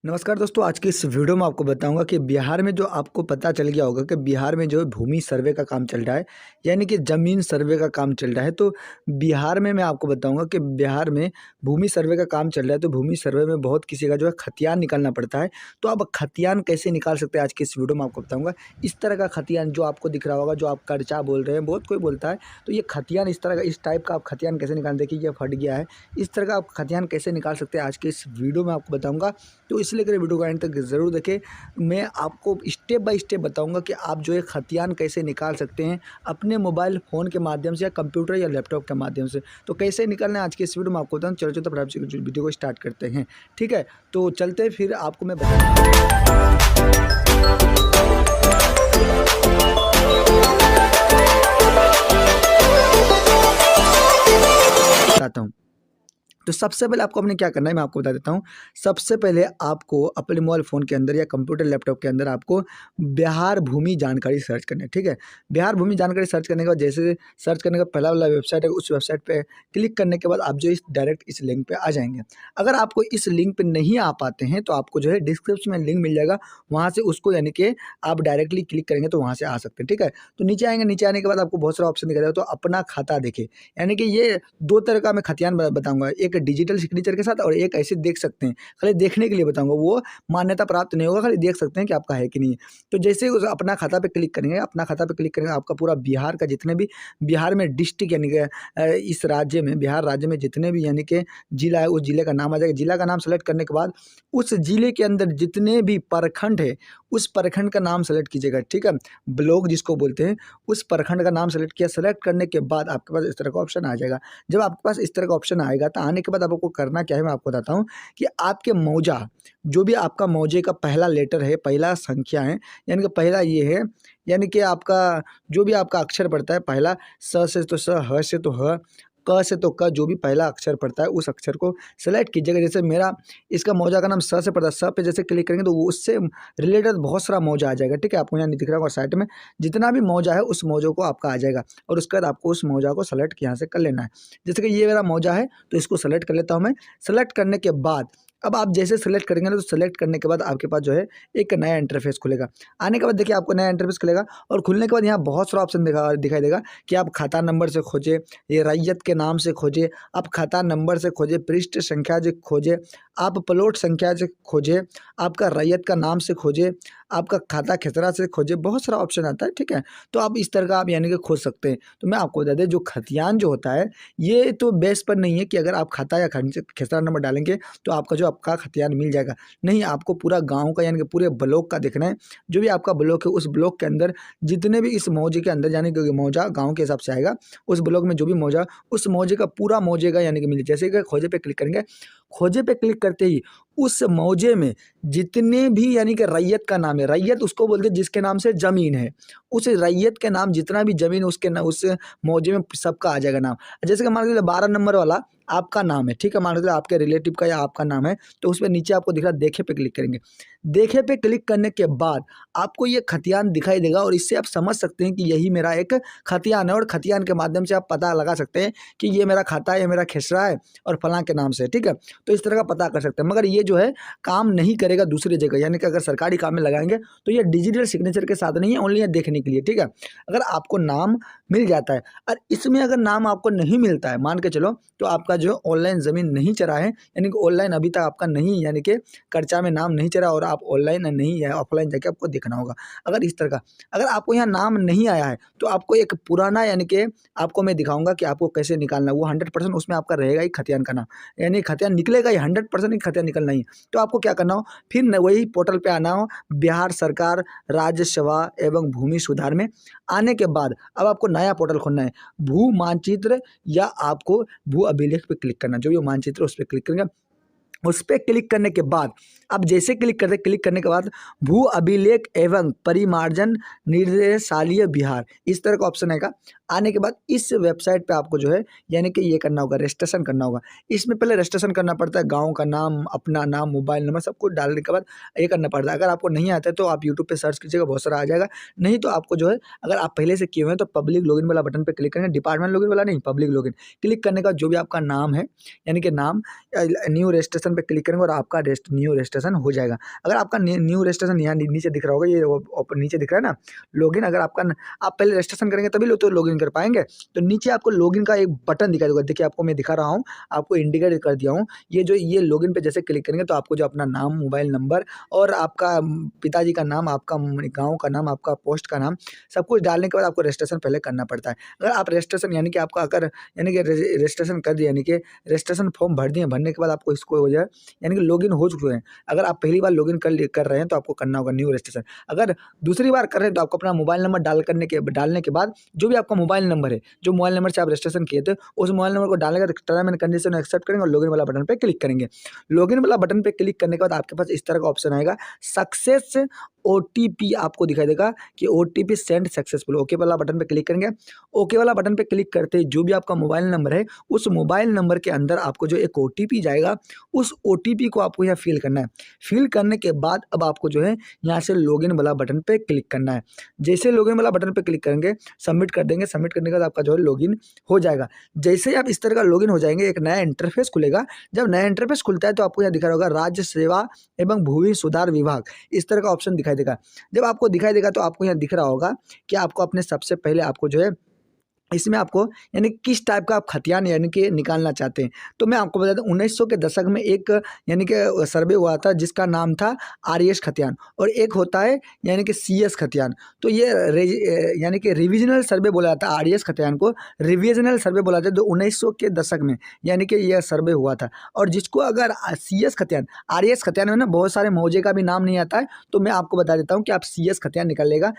नमस्कार दोस्तों, आज की इस वीडियो में आपको बताऊंगा कि बिहार में जो आपको पता चल गया होगा कि बिहार में जो है भूमि सर्वे का काम चल रहा है, यानी कि ज़मीन सर्वे का काम चल रहा है। तो बिहार में मैं आपको बताऊंगा कि बिहार में भूमि सर्वे का काम चल रहा है। तो भूमि सर्वे में बहुत किसी का जो है खतियान निकालना पड़ता है। तो आप खतियान कैसे निकाल सकते हैं, आज की इस वीडियो में आपको बताऊँगा। इस तरह का खतियान जो आपको दिख रहा होगा, जो आप कर्चा बोल रहे हैं, बहुत कोई बोलता है। तो ये खतियान इस तरह का, इस टाइप का आप खतियान कैसे निकाल, देखिए ये फट गया है। इस तरह का आप खतियान कैसे निकाल सकते हैं, आज के इस वीडियो में आपको बताऊँगा। तो इसलिए कर वीडियो को एंड तक ज़रूर देखें। मैं आपको स्टेप बाय स्टेप बताऊंगा कि आप जो है खतियान कैसे निकाल सकते हैं अपने मोबाइल फ़ोन के माध्यम से या कंप्यूटर या लैपटॉप के माध्यम से। तो कैसे निकालना है आज के इस वीडियो में आपको बताऊँ। चलो तो फटाफट से वीडियो को स्टार्ट करते हैं। ठीक है, तो चलते फिर आपको मैं बताता हूँ। तो सबसे पहले आपको अपने क्या करना है, मैं आपको बता देता हूँ। सबसे पहले आपको अपने मोबाइल फ़ोन के अंदर या कंप्यूटर लैपटॉप के अंदर आपको बिहार भूमि जानकारी सर्च करना है। ठीक है, बिहार भूमि जानकारी सर्च करने के बाद, जैसे सर्च करने का पहला वाला वेबसाइट है, उस वेबसाइट पे क्लिक करने के बाद आप जो इस डायरेक्ट इस लिंक पे आ जाएंगे। अगर आपको इस लिंक पे नहीं आ पाते हैं तो आपको जो है डिस्क्रिप्शन में लिंक मिल जाएगा, वहाँ से उसको यानी कि आप डायरेक्टली क्लिक करेंगे तो वहाँ से आ सकते हैं। ठीक है, तो नीचे आएंगे, नीचे आने के बाद आपको बहुत सारा ऑप्शन दिखा जाएगा। तो अपना खाता देखें, यानी कि ये दो तरह का मैं खतियान बताऊंगा, एक डिजिटल सिग्नेचर के साथ और एक ऐसे देख सकते हैं, खाली देखने के लिए बताऊंगा। वो मान्यता प्राप्त नहीं होगा, खाली देख सकते हैं कि आपका है कि नहीं है। तो जैसे ही उस अपना खाता पे क्लिक करेंगे, अपना खाता पे क्लिक करेंगे, आपका पूरा बिहार का जितने भी बिहार में डिस्ट्रिक्ट यानी कि इस राज्य में, बिहार राज्य में जितने भी यानी कि जिला है, उस जिले का नाम आ जाएगा। जिला का नाम सेलेक्ट करने के बाद उस जिले के अंदर जितने भी प्रखंड है, उस प्रखंड का नाम सेलेक्ट कीजिएगा। ठीक है, ब्लॉक जिसको बोलते हैं, उस प्रखंड का नाम सेलेक्ट किया। सेलेक्ट करने के बाद आपके पास इस तरह का ऑप्शन आ जाएगा। जब आपके पास इस तरह का ऑप्शन आएगा तो आने के बाद आपको करना क्या है, मैं आपको बताता हूँ कि आपके मौजा, जो भी आपका मौजे का पहला लेटर है, पहला संख्या है, यानी कि पहला ये है, यानी कि आपका जो भी आपका अक्षर पड़ता है, पहला स से तो स, ह से तो ह, क से तो क, जो भी पहला अक्षर पड़ता है उस अक्षर को सेलेक्ट कीजिएगा। जैसे मेरा इसका मौजा का नाम स से पड़ता है, स पे जैसे क्लिक करेंगे तो वो उससे रिलेटेड बहुत सारा मौजा आ जाएगा। ठीक है, आपको यहाँ नहीं दिख रहा होगा साइड में, जितना भी मौजा है उस मौजों को आपका आ जाएगा और उसके बाद आपको उस मौजा को सेलेक्ट यहाँ से कर लेना है। जैसे कि ये मेरा मौजा है तो इसको सेलेक्ट कर लेता हूँ मैं। सेलेक्ट करने के बाद अब आप जैसे सेलेक्ट करेंगे ना, तो सेलेक्ट करने के बाद आपके पास जो है एक नया इंटरफेस खुलेगा। आने के बाद देखिए आपको नया इंटरफेस खुलेगा और खुलने के बाद यहाँ बहुत सारा ऑप्शन दिखाई देगा कि आप खाता नंबर से खोजे, ये रैयत के नाम से खोजे, आप खाता नंबर से खोजे, पृष्ठ संख्या से खोजे, आप प्लॉट संख्या से खोजे, आपका रैयत का नाम से खोजे, आपका खाता खसरा से खोजे, बहुत सारा ऑप्शन आता है। ठीक है, तो आप इस तरह का आप यानी कि खोज सकते हैं। तो मैं आपको बता दें, जो खतियान जो होता है ये तो बेस पर नहीं है कि अगर आप खाता या खसरा नंबर डालेंगे तो आपका जो आपका खतियान मिल जाएगा। नहीं, आपको पूरा गाँव का यानी कि पूरे ब्लॉक का देखना है। जो भी आपका ब्लॉक है, उस ब्लॉक के अंदर जितने भी इस मौजे के अंदर, यानी कि मौजा गाँव के हिसाब से आएगा, उस ब्लॉक में जो भी मौजा, उस मौजे का पूरा मौजे का यानी कि मिल, जैसे कि खोजे पे क्लिक करेंगे, खोजे पे क्लिक करते ही उस मौजे में जितने भी यानी कि रैयत का नाम है, रैयत उसको बोलते हैं जिसके नाम से ज़मीन है, उस रैयत के नाम जितना भी ज़मीन उसके ना उस मौजे में सबका आ जाएगा नाम। जैसे कि मान लीजिए 12 नंबर वाला आपका नाम है। ठीक है, मान लीजिए आपके रिलेटिव का या आपका नाम है, तो उस पे नीचे आपको दिख रहा है देखे पे क्लिक करेंगे। देखे पे क्लिक करने के बाद आपको ये खतियान दिखाई देगा और इससे आप समझ सकते हैं कि यही मेरा एक खतियान है और खतियान के माध्यम से आप पता लगा सकते हैं कि ये मेरा खाता है, ये मेरा खेसरा है और फलां के नाम से। ठीक है, तो इस तरह का पता कर सकते हैं। मगर ये जो है काम नहीं करेगा दूसरी जगह, यानी कि अगर सरकारी काम में लगाएंगे तो ये डिजिटल सिग्नेचर के साथ नहीं है, ओनली ये देखने के लिए। ठीक है, अगर आपको नाम मिल जाता है और इसमें अगर नाम आपको नहीं मिलता है, मान के चलो, तो आपका जो ऑनलाइन ज़मीन नहीं चढ़ा है, यानी कि ऑनलाइन अभी तक आपका नहीं, यानी कि कर्चा में नाम नहीं चढ़ा और आप ऑनलाइन नहीं है, ऑफलाइन जाके आपको देखना होगा। अगर इस तरह का अगर आपको यहाँ नाम नहीं आया है तो आपको एक पुराना, यानी कि आपको मैं दिखाऊंगा कि आपको कैसे निकालना है। वो 100% उसमें आपका रहेगा ही खतियान का नाम, यानी खतियान निकलेगा ही 100% ही खतियान निकलना ही। तो आपको क्या करना हो, फिर वही पोर्टल पे आना हो, बिहार सरकार राज्य सेवा एवं भूमि सुधार में आने के बाद अब आपको नया पोर्टल खोलना है, भू मानचित्र, या आपको भू अभिलेख पे क्लिक करना, जो भी मानचित्र उस पर क्लिक करेंगे। उस पे क्लिक करने के बाद अब जैसे क्लिक करने के बाद भू अभिलेख एवं परिमार्जन निर्देशालय बिहार, इस तरह का ऑप्शन आएगा। आने के बाद इस वेबसाइट पे आपको जो है यानी कि ये करना होगा, रजिस्ट्रेशन करना होगा। इसमें पहले रजिस्ट्रेशन करना पड़ता है, गांव का नाम, अपना नाम, मोबाइल नंबर सब कुछ डालने के बाद ये करना पड़ता है। अगर आपको नहीं आता है तो आप यूट्यूब पे सर्च कीजिएगा, बहुत सारा आ जाएगा। नहीं तो आपको जो है, अगर आप पहले से किए हुए हैं तो पब्लिक लॉगिन वाला बटन पे क्लिक करेंगे, डिपार्टमेंट लॉगिन वाला नहीं, पब्लिक लॉगिन क्लिक करने का जो भी आपका नाम है, यानी कि नाम न्यू रजिस्ट्रेशन रजिस्ट्रेशन पे क्लिक करेंगे और आपका न्यू रजिस्ट्रेशन हो जाएगा। अगर आपका न्यू रजिस्ट्रेशन यहाँ नीचे दिख रहा होगा, ये नीचे दिख रहा है ना लॉगिन, अगर आपका आप पहले रजिस्ट्रेशन करेंगे तभी लोग तो लॉगिन कर पाएंगे। तो नीचे आपको लॉगिन का एक बटन दिखाई देगा, देखिए आपको मैं दिखा रहा हूँ, आपको इंडिकेट कर दिया हूँ। ये लॉगिन पे जैसे क्लिक करेंगे तो आपको जो अपना नाम, मोबाइल नंबर और आपका पिताजी का नाम, आपका गाँव का नाम, आपका पोस्ट का नाम, सब कुछ डालने के बाद आपको रजिस्ट्रेशन पहले करना पड़ता है। अगर आप रजिस्ट्रेशन यानी कि आपका अगर यानी कि रजिस्ट्रेशन कर दिया, यानी कि रजिस्ट्रेशन फॉर्म भर दिए, भरने के बाद आपको इसको हो जाए यानी कि लॉगिन हो चुके हैं। अगर आप पहली बार लॉगिन कर रहे हैं तो आपको करना होगा न्यू रजिस्ट्रेशन। अगर दूसरी बार कर रहे हैं तो आपको अपना मोबाइल नंबर डालने के बाद जो भी आपका मोबाइल नंबर है, जो मोबाइल नंबर से आप रजिस्ट्रेशन किए थे, उस मोबाइल नंबर को डालने का टर्म एंड कंडीशन एक्सेप्ट करेंगे और लॉगिन वाला बटन पे क्लिक करेंगे। लॉगिन वाला बटन पे क्लिक करने के बाद आपके पास इस तरह का ऑप्शन आएगा, सक्सेस ओटीपी आपको दिखाई देगा कि ओटीपी सेंड सक्सेसफुल। ओके वाला बटन पे क्लिक करेंगे। ओके वाला बटन पे क्लिक करते ही जो भी आपका मोबाइल नंबर है, उस मोबाइल नंबर के अंदर आपको जो एक ओटीपी जाएगा, उस ओटीपी को आपको यहाँ फिल करना है। फिल करने के बाद अब आपको जो है यहाँ से लॉगिन वाला बटन पे क्लिक करना है। जैसे लॉगिन वाला बटन पे क्लिक करेंगे, सबमिट कर देंगे, सबमिट करने के बाद आपका जो है लॉगिन हो जाएगा। जैसे ही आप इस तरह का लॉगिन हो जाएंगे, एक नया इंटरफेस खुलेगा। जब नया इंटरफेस खुलता है तो आपको यहाँ दिखा रहा होगा राज्य सेवा एवं भूमि सुधार विभाग, इस तरह का ऑप्शन दिखाई देगा। जब आपको दिखाई देगा तो आपको यहाँ दिख रहा होगा कि आपको अपने सबसे पहले आपको जो है इसमें आपको यानी किस टाइप का आप खतियान यानी कि निकालना चाहते हैं। तो मैं आपको बता दूं 1900 के दशक में एक यानी कि सर्वे हुआ था जिसका नाम था आरएस खतियान, और एक होता है यानी कि सीएस खतियान। तो ये यानी कि रिविजनल सर्वे बोला जाता है, आरएस खतियान को रिविजनल सर्वे बोला जाता है। जो 1900 के दशक में यानी कि यह सर्वे हुआ था। और जिसको अगर सीएस खतियान, आरएस खतियान में ना बहुत सारे मौजे का भी नाम नहीं आता है, तो मैं आपको बता देता हूँ कि आप सीएस खतियान निकालेगा,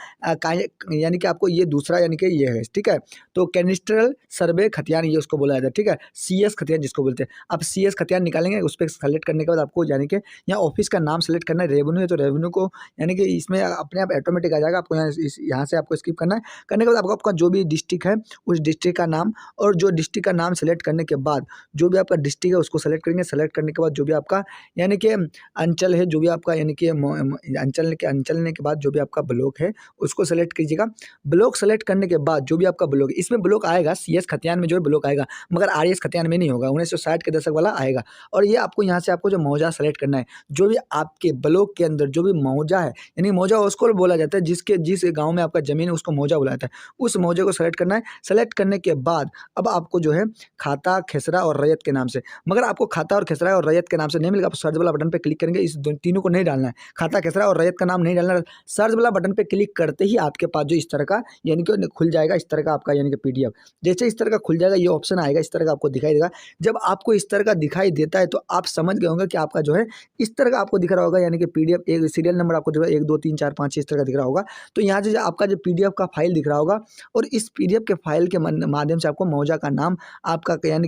यानी कि आपको ये दूसरा यानी कि ये है, ठीक है। तो कैनिस्ट्रल सर्वे खतियान ये उसको बोला जाता है, ठीक है, सीएस खतियान जिसको बोलते हैं। आप सीएस खतियान निकालेंगे, उस पर सेलेक्ट करने के बाद आपको यानी कि यहाँ ऑफिस का नाम सेलेक्ट करना है। रेवेन्यू है तो रेवेन्यू को यानी कि इसमें अपने आप ऑटोमेटिक आ जाएगा। आपको यहाँ से आपको स्किप करना है। करने के बाद आपको आपका जो भी डिस्ट्रिक्ट है उस डिस्ट्रिक्ट का नाम, और जो डिस्ट्रिक्ट का नाम सेलेक्ट करने के बाद जो भी आपका डिस्ट्रिक्ट है उसको सेलेक्ट करेंगे। सेलेक्ट करने के बाद जो भी आपका यानी कि अंचल है, जो भी आपका यानी कि अंचल के बाद जो भी आपका ब्लॉक है उसको सेलेक्ट कीजिएगा। ब्लॉक सेलेक्ट करने के बाद जो भी आपका ब्लॉक, इसमें ब्लॉक आएगा सीएस खतियान में जो है ब्लॉक आएगा, मगर आरएस खतियान में नहीं होगा। 1960 के दशक वाला आएगा। और ये आपको यहाँ से आपको जो मौजा सेलेक्ट करना है, जो भी आपके ब्लॉक के अंदर जो भी मौजा है, यानी मौजा उसको बोला जाता है जिस गांव में आपका जमीन है उसको मौजा बोला जाता है। उस मौजे को सेलेक्ट करना है। सेलेक्ट करने के बाद अब आपको जो है खाता, खेसरा और रैयत के नाम से, मगर आपको खाता और खेसरा और रैयत के नाम से नहीं मिलेगा। आप सर्च वाला बटन पे क्लिक करेंगे, इस तीनों को नहीं डालना है, खाता, खेसरा और रैयत का नाम नहीं डालना है। सर्च वाला बटन पे क्लिक करते ही आपके पास जो इस तरह का यानी कि खुल जाएगा, इस तरह का आपका यानी कि पीडीएफ। जैसे इस तरह का खुल जाएगा, ये ऑप्शन आएगा, इस तरह का आपको दिखाई देगा। जब आपको इस तरह का दिखाई देता है तो आप समझ गए होंगे कि आपका जो है इस तरह का आपको दिख रहा होगा, यानी कि पीडीएफ एक सीरियल नंबर आपको दिख रहा है 1 2 3 4 5 6 इस तरह का दिख रहा होगा। तो यहाँ से आपका जो पीडीएफ का फाइल दिख रहा होगा, और इस पीडीएफ के फाइल के माध्यम से आपको मौजा का नाम, आपका यानी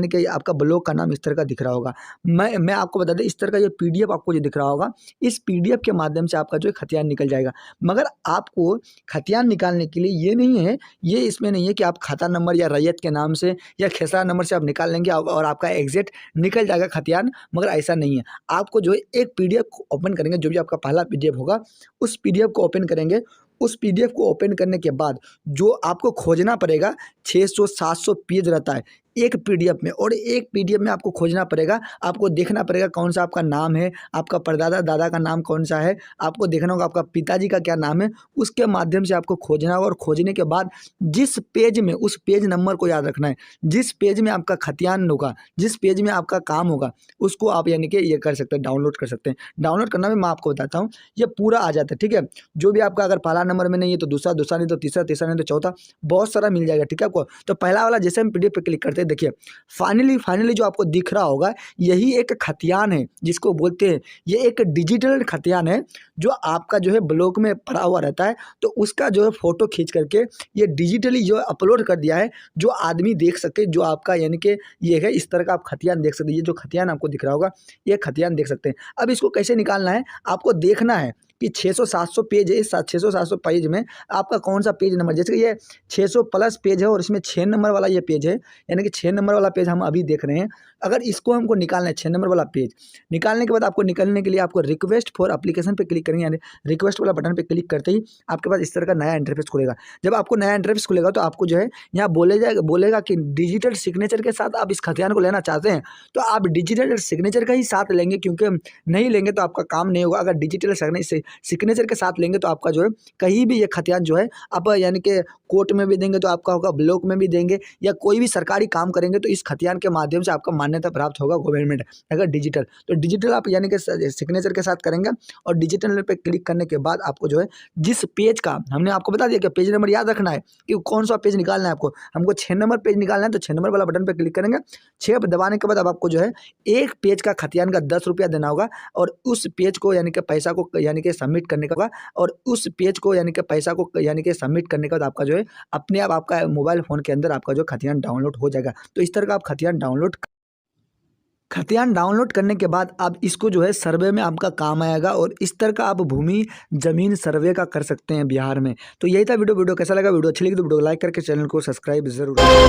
कि आपका ब्लॉक का नाम इस तरह का दिख रहा होगा। मैं आपको बता दें, इस तरह का ये पीडीएफ आपको जो दिख रहा होगा, इस पीडीएफ के माध्यम से आपका जो खतियान निकल जाएगा। मगर आपको खतियान निकालने के लिए ये नहीं है, ये इसमें नहीं है कि आप खाता नंबर या रैयत के नाम से या खेसरा नंबर से आप निकाल लेंगे और आपका एग्जैक्ट निकल जाएगा खतियान, मगर ऐसा नहीं है। आपको जो है एक पीडीएफ को ओपन करेंगे, जो भी आपका पहला पीडीएफ होगा उस पीडीएफ को ओपन करेंगे। उस पीडीएफ को ओपन करने के बाद जो आपको खोजना पड़ेगा, 600-700 पेज रहता है एक पीडीएफ में, और एक पीडीएफ में आपको खोजना पड़ेगा। आपको देखना पड़ेगा कौन सा आपका नाम है, आपका परदादा दादा का नाम कौन सा है, आपको देखना होगा आपका पिताजी का क्या नाम है, उसके माध्यम से आपको खोजना होगा। और खोजने के बाद जिस पेज में, उस पेज नंबर को याद रखना है, जिस पेज में आपका खतियान होगा, जिस पेज में आपका काम होगा, उसको आप यानी कि ये कर सकते हैं, डाउनलोड कर सकते हैं। डाउनलोड करना भी मैं आपको बताता हूँ, ये पूरा आ जाता है, ठीक है। जो भी आपका अगर पहला नंबर में नहीं है तो दूसरा, दूसरा नहीं तो तीसरा, तीसरा नहीं तो चौथा, बहुत सारा मिल जाएगा, ठीक है आपको। तो पहला वाला जैसे हम पीडीएफ पे क्लिक करते हैं, देखिए फाइनली जो आपको दिख रहा होगा यही एक खतियान है, जिसको बोलते हैं ये एक डिजिटल खतियान है, जो आपका जो है ब्लॉक में पड़ा हुआ रहता है। तो उसका जो है फोटो खींच करके ये डिजिटली जो अपलोड कर दिया है, जो आदमी देख सके, जो आपका यानी कि ये है, इस तरह का आप खतियान देख सकते हैं। ये जो खतियान आपको दिख रहा होगा, ये खतियान देख सकते हैं। अब इसको कैसे निकालना है, आपको देखना है कि 600-700 पेज है, इस 600-700 पेज में आपका कौन सा पेज नंबर, जैसे कि ये 600 प्लस पेज है और इसमें 6 नंबर वाला ये पेज है, यानी कि 6 नंबर वाला पेज हम अभी देख रहे हैं। अगर इसको हमको निकालना है 6 नंबर वाला पेज, निकालने के बाद आपको निकलने के लिए आपको रिक्वेस्ट फॉर एप्लीकेशन पे क्लिक करेंगे, यानी रिक्वेस्ट वाला बटन पे क्लिक करते ही आपके पास इस तरह का नया इंटरफेस खुलेगा। जब आपको नया इंटरफेस खुलेगा तो आपको जो है यहाँ बोलेगा कि डिजिटल सिग्नेचर के साथ आप इस खतियान को लेना चाहते हैं, तो आप डिजिटल सिग्नेचर का ही साथ लेंगे, क्योंकि नहीं लेंगे तो आपका काम नहीं होगा। अगर डिजिटल सिग्नेचर के साथ लेंगे तो आपका जो है कहीं भी ये खतियान जो है आप यानी कि कोर्ट में भी देंगे तो आपका होगा, ब्लॉक में भी देंगे, या कोई भी सरकारी काम करेंगे तो इस खतियान के माध्यम से आपका मान्यता प्राप्त होगा गवर्नमेंट। अगर डिजिटल, तो डिजिटल आप यानी कि सिग्नेचर के साथ करेंगे, और डिजिटल पे क्लिक करने के बाद आपको जो है जिस पेज का हमने आपको बता दिया कि पेज नंबर याद रखना है कि कौन सा पेज निकालना है आपको, हमको 6 नंबर पेज निकालना है, तो 6 नंबर वाला बटन पे क्लिक करेंगे। 6 दबाने के बाद अब आपको जो है एक पेज का खतियान का 10 रुपया देना होगा, और उस पेज को यानी कि पैसा को यानी कि सबमिट करने का होगा, और उस पेज को यानी कि पैसा को यानी कि सबमिट करने के बाद आपका जो है अपने आप आपका मोबाइल फ़ोन के अंदर आपका जो खतियान डाउनलोड हो जाएगा। तो इस तरह का आप खतियान डाउनलोड करने के बाद आप इसको जो है सर्वे में आपका काम आएगा, और इस तरह का आप भूमि ज़मीन सर्वे का कर सकते हैं बिहार में। तो यही था वीडियो कैसा लगा, वीडियो अच्छी लगी तो वीडियो को लाइक करके चैनल को सब्सक्राइब ज़रूर करें।